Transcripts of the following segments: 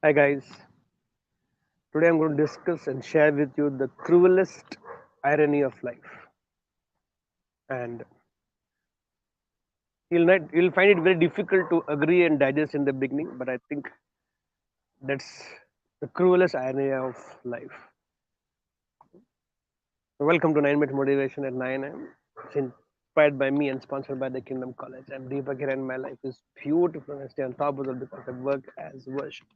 Hi guys, today I'm going to discuss and share with you the cruelest irony of life. And you'll find it very difficult to agree and digest in the beginning, but I think that's the cruelest irony of life. So welcome to 9 Minute Motivation at 9 a.m. It's inspired by me and sponsored by the Kingdom College. I'm DEEPAK here and my life is beautiful and I stay on top of it because I work as worship.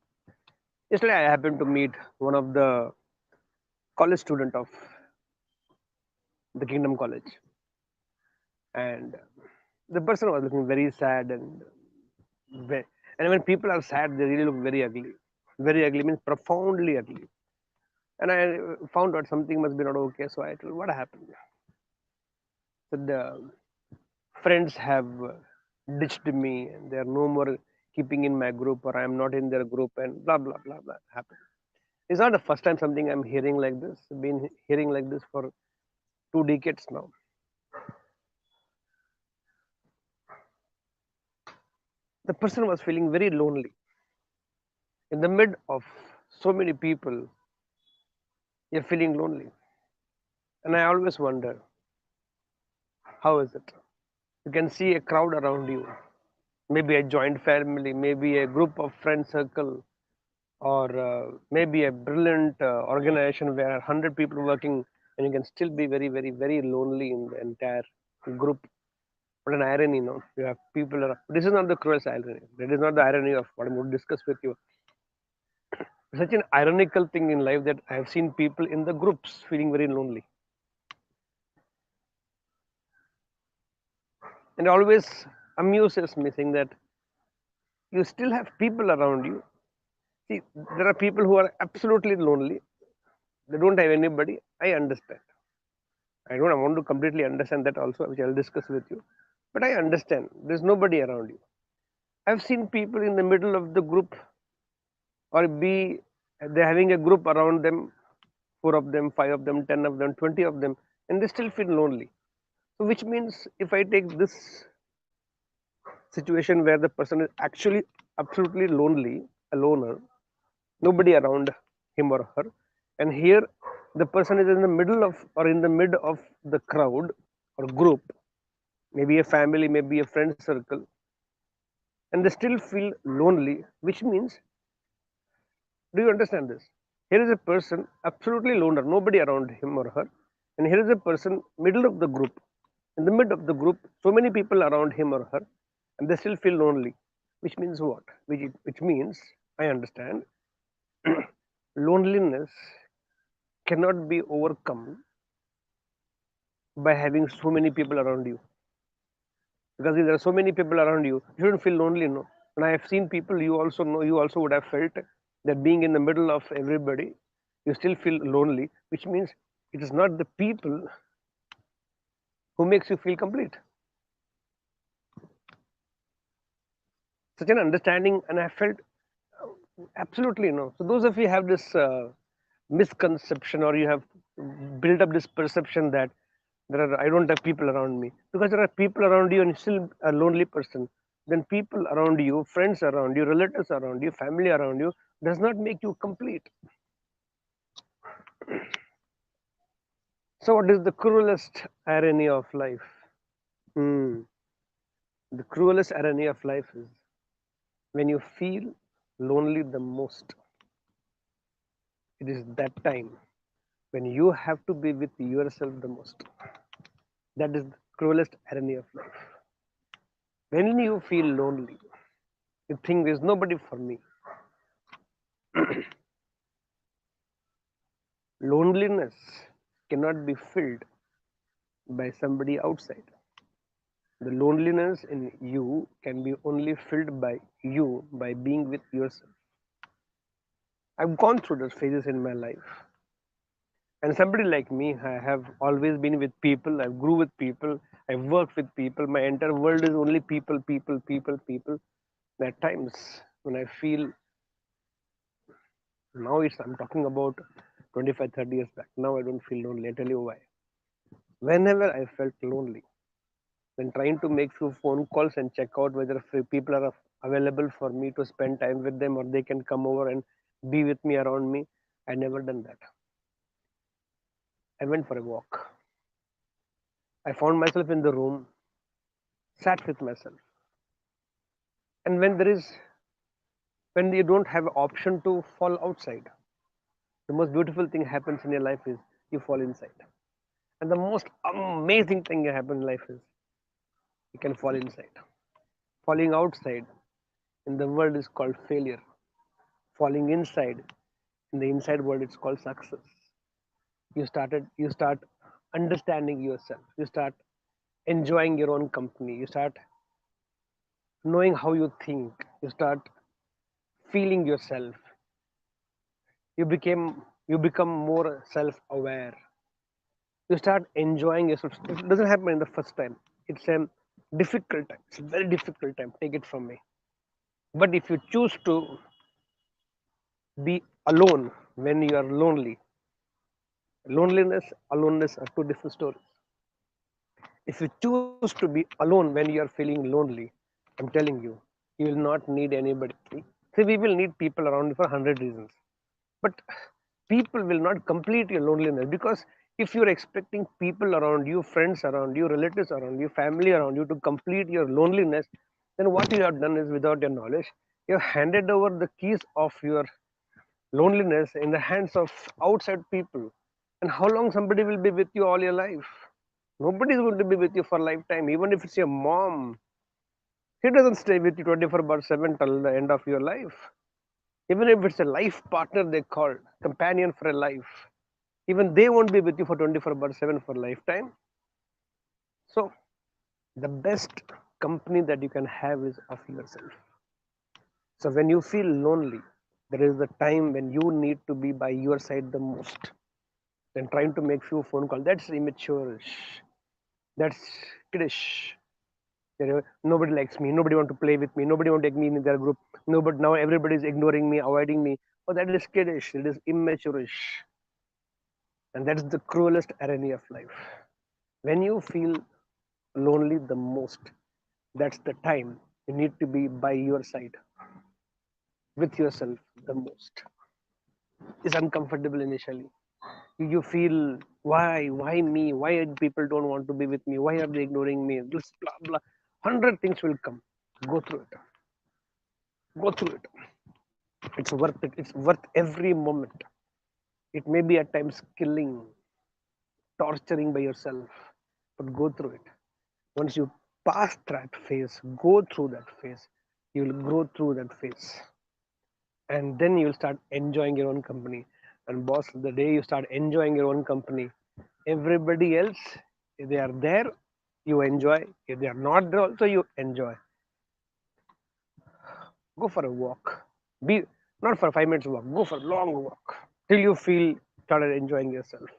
Yesterday I happened to meet one of the college student of the Kingdom College, and the person was looking very sad and when people are sad they really look very ugly means profoundly ugly. And I found out something must be not okay, so I told what happened. So the friends have ditched me and they are no more keeping in my group, or I am not in their group, and blah blah blah blah happened. It's not the first time something I'm hearing like this. I've been hearing like this for 2 decades now. The person was feeling very lonely in the mid of so many people. You're feeling lonely. And I always wonder, how is it? You can see a crowd around you, maybe a joint family, maybe a group of friend circle, or maybe a brilliant organization where 100 people working, and you can still be very lonely in the entire group. What an irony, no? You have people around. This is not the cruelest irony. That is not the irony of what I'm going to discuss with you. Such an ironical thing in life that I have seen people in the groups feeling very lonely. And it always amuses me saying that you still have people around you. See, there are people who are absolutely lonely. They don't have anybody. I understand. I don't want to completely understand that also, which I'll discuss with you. But I understand. There's nobody around you. I've seen people in the middle of the group, or be they're having a group around them, four of them, five of them, 10 of them, 20 of them, and they still feel lonely. So, which means if I take this situation where the person is actually absolutely lonely, a loner, nobody around him or her, and here the person is in the middle of or in the mid of the crowd or group, maybe a family, maybe a friend circle, and they still feel lonely, which means, do you understand this? Here is a person absolutely loner, nobody around him or her, and here is a person middle of the group, in the mid of the group, so many people around him or her, and they still feel lonely, which means what? Which means, I understand, loneliness cannot be overcome by having so many people around you. Because if there are so many people around you, you shouldn't feel lonely, no. And I have seen people, you also know, you also would have felt that being in the middle of everybody, you still feel lonely, which means it is not the people who makes you feel complete. Such an understanding, and I felt absolutely no. So those of you have this misconception, or you have built up this perception that I don't have people around me, because there are people around you and you're still a lonely person. Then people around you, friends around you, relatives around you, family around you does not make you complete. So what is the cruelest irony of life? Hmm. The cruelest irony of life is when you feel lonely the most. It is that time when you have to be with yourself the most. That is the cruelest irony of life. When you feel lonely, you think there's nobody for me. Loneliness cannot be filled by somebody outside. The loneliness in you can be only filled by you by being with yourself. I've gone through those phases in my life. And somebody like me, I have always been with people. I grew with people. I worked with people. My entire world is only people, people, people, people. At times when I feel, now I'm talking about 25, 30 years back. Now I don't feel lonely. I tell you why. Whenever I felt lonely, when trying to make few phone calls and check out whether few people are available for me to spend time with them, or they can come over and be with me around me. I never done that. I went for a walk. I found myself in the room, sat with myself. And when you don't have option to fall outside, the most beautiful thing happens in your life is you fall inside. And the most amazing thing that happens in life is you can fall inside. Falling outside in the world is called failure. Falling inside in the inside world it's called success. You start understanding yourself. You start enjoying your own company. You start knowing how you think. You start feeling yourself. You become more self-aware. You start enjoying yourself. It doesn't happen in the first time. It's a difficult time. It's a very difficult time. Take it from me. But if you choose to be alone when you are lonely, loneliness, aloneness are two different stories. If you choose to be alone when you are feeling lonely, I'm telling you, you will not need anybody. See, we will need people around you for 100 reasons. But people will not complete your loneliness, because if you're expecting people around you, friends around you, relatives around you, family around you to complete your loneliness, then what you have done is, without your knowledge, you have handed over the keys of your loneliness in the hands of outside people. And how long somebody will be with you all your life? Nobody is going to be with you for a lifetime. Even if it's your mom, she doesn't stay with you 24 by 7 till the end of your life. Even if it's a life partner, they call companion for a life, even they won't be with you for 24 by 7 for a lifetime. So the best company that you can have is of yourself. So when you feel lonely, there is the time when you need to be by your side the most. Then trying to make few phone calls, that's immature, that's kiddish. Nobody likes me, nobody want to play with me, nobody want to take me in their group, nobody, now everybody is ignoring me, avoiding me. Oh, that is kiddish, it is immaturish. And that's the cruelest irony of life. When you feel lonely the most, that's the time you need to be by your side with yourself the most. It's uncomfortable initially. You feel, why me, why people don't want to be with me, why are they ignoring me, this blah blah, 100 things will come. Go through it. Go through it. It's worth it. It's worth every moment. It may be at times killing, torturing by yourself, but go through it. Once you pass that phase, go through that phase, you will grow through that phase, and then you'll start enjoying your own company. And boss, the day you start enjoying your own company, everybody else, if they are there, you enjoy. If they are not there, also you enjoy. Go for a walk. Be not for 5 minutes walk. Go for a long walk till you feel started enjoying yourself.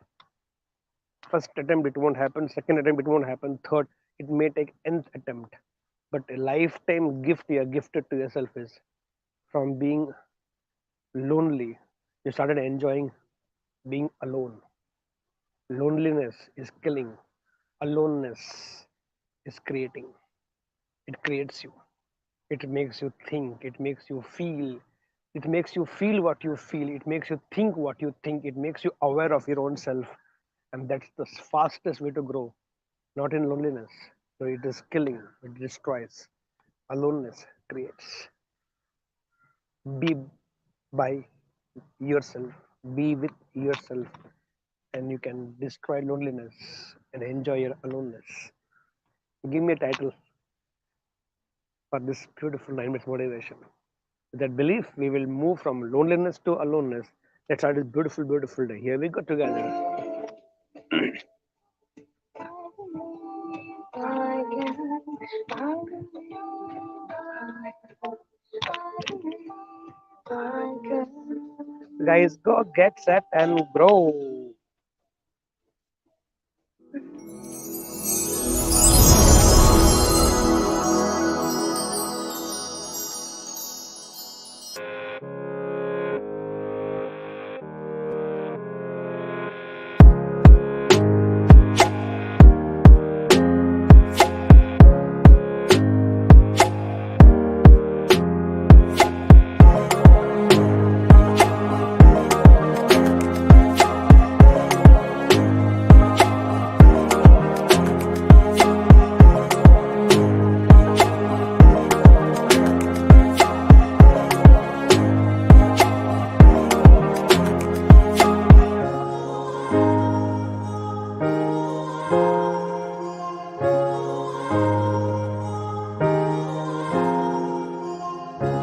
First attempt it won't happen. Second attempt it won't happen. Third, it may take nth attempt. But a lifetime gift you are gifted to yourself is, from being lonely, you started enjoying being alone. Loneliness is killing. Aloneness is creating. It creates you. It makes you think. It makes you feel. It makes you feel what you feel. It makes you think what you think. It makes you aware of your own self. And that's the fastest way to grow. Not in loneliness. So it is killing. It destroys. Aloneness creates. Be by yourself. Be with yourself. And you can destroy loneliness and enjoy your aloneness. Give me a title for this beautiful 9 minutes motivation. With that belief, we will move from loneliness to aloneness. Let's start this beautiful, beautiful day. Here we go together. Guys, go get set and grow.